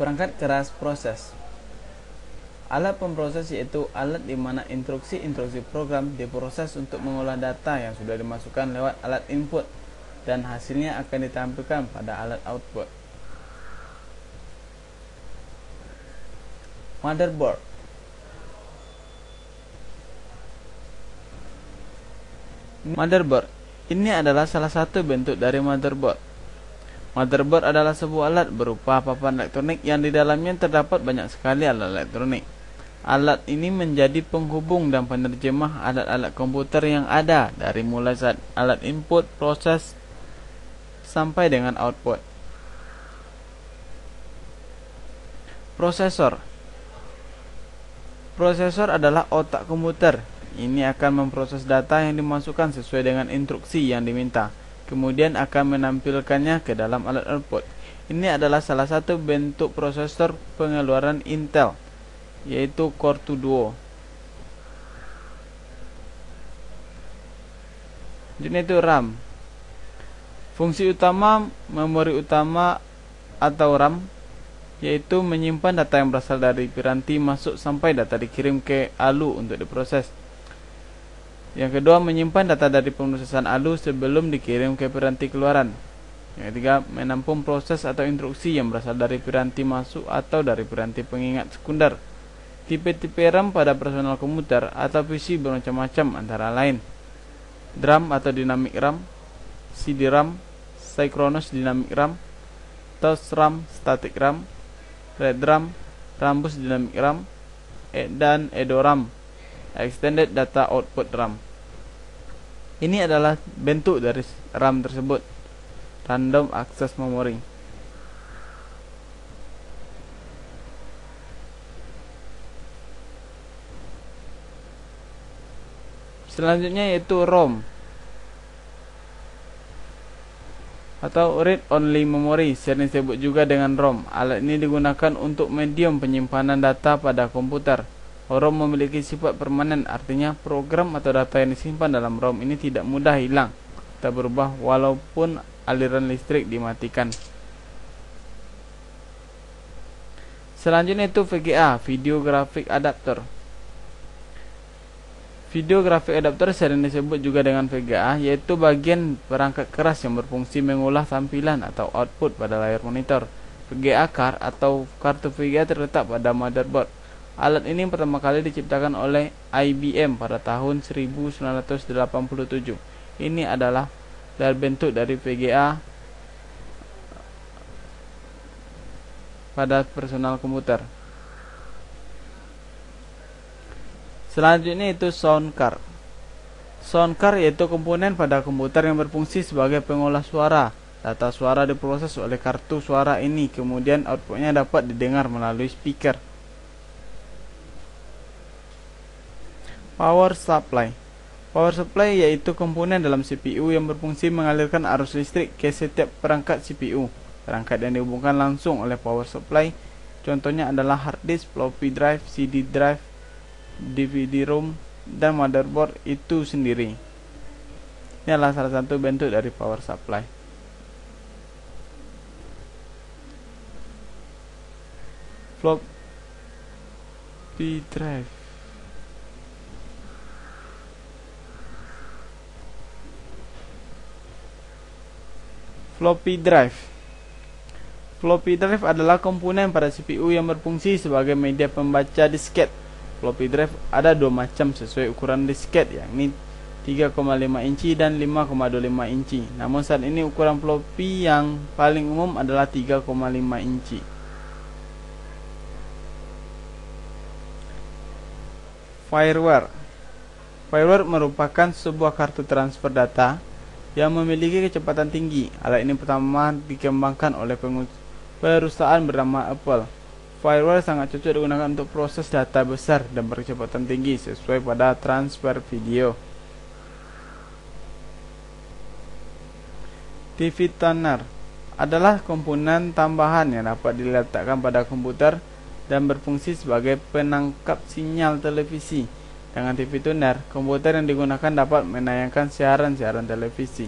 Perangkat keras proses. Alat pemproses yaitu alat di mana instruksi-instruksi program diproses untuk mengolah data yang sudah dimasukkan lewat alat input dan hasilnya akan ditampilkan pada alat output. Motherboard. Motherboard ini adalah salah satu bentuk dari motherboard. Motherboard adalah sebuah alat berupa papan elektronik yang di dalamnya terdapat banyak sekali alat elektronik. Alat ini menjadi penghubung dan penerjemah alat-alat komputer yang ada dari mulai saat alat input, proses, sampai dengan output. Prosesor. Prosesor adalah otak komputer. Ini akan memproses data yang dimasukkan sesuai dengan instruksi yang diminta. Kemudian akan menampilkannya ke dalam alat output. Ini adalah salah satu bentuk prosesor pengeluaran Intel, yaitu Core 2 Duo. Jenis itu RAM. Fungsi utama memori utama atau RAM yaitu menyimpan data yang berasal dari piranti masuk sampai data dikirim ke ALU untuk diproses. Yang kedua, menyimpan data dari pemrosesan ALU sebelum dikirim ke piranti keluaran. Yang ketiga, menampung proses atau instruksi yang berasal dari piranti masuk atau dari piranti pengingat sekunder. Tipe-tipe RAM pada personal komputer atau PC bermacam-macam, antara lain DRAM atau Dynamic RAM, CD-RAM, Synchronous Dynamic RAM, Touch RAM, Static RAM, RedRAM, Rambus Dynamic RAM, dan EDORAM, Extended Data Output RAM. Ini adalah bentuk dari RAM tersebut, Random Access Memory. Selanjutnya yaitu ROM atau Read Only Memory, sering disebut juga dengan ROM. Alat ini digunakan untuk medium penyimpanan data pada komputer. ROM memiliki sifat permanen, artinya program atau data yang disimpan dalam ROM ini tidak mudah hilang atau berubah walaupun aliran listrik dimatikan. Selanjutnya itu VGA, Video Graphic Adapter. Video Graphic Adapter sering disebut juga dengan VGA, yaitu bagian perangkat keras yang berfungsi mengolah tampilan atau output pada layar monitor. VGA card atau kartu VGA terletak pada motherboard. Alat ini pertama kali diciptakan oleh IBM pada tahun 1987. Ini adalah bentuk dari VGA pada personal komputer. Selanjutnya itu sound card. Sound card yaitu komponen pada komputer yang berfungsi sebagai pengolah suara. Data suara diproses oleh kartu suara ini, kemudian outputnya dapat didengar melalui speaker. Power supply. Power supply yaitu komponen dalam CPU yang berfungsi mengalirkan arus listrik ke setiap perangkat CPU. Perangkat yang dihubungkan langsung oleh power supply contohnya adalah hard disk, floppy drive, CD drive, DVD-ROM, dan motherboard itu sendiri. Ini adalah salah satu bentuk dari power supply. Floppy drive. Floppy drive. Floppy drive adalah komponen pada CPU yang berfungsi sebagai media pembaca disket. Floppy drive ada dua macam sesuai ukuran disket, yakni 3,5 inci dan 5,25 inci. Namun saat ini ukuran floppy yang paling umum adalah 3,5 inci. Fireware. Fireware merupakan sebuah kartu transfer data yang memiliki kecepatan tinggi. Alat ini pertama dikembangkan oleh perusahaan bernama Apple. Fireware sangat cocok digunakan untuk proses data besar dan berkecepatan tinggi sesuai pada transfer video. TV tuner adalah komponen tambahan yang dapat diletakkan pada komputer dan berfungsi sebagai penangkap sinyal televisi. Dengan TV tuner, komputer yang digunakan dapat menayangkan siaran-siaran televisi.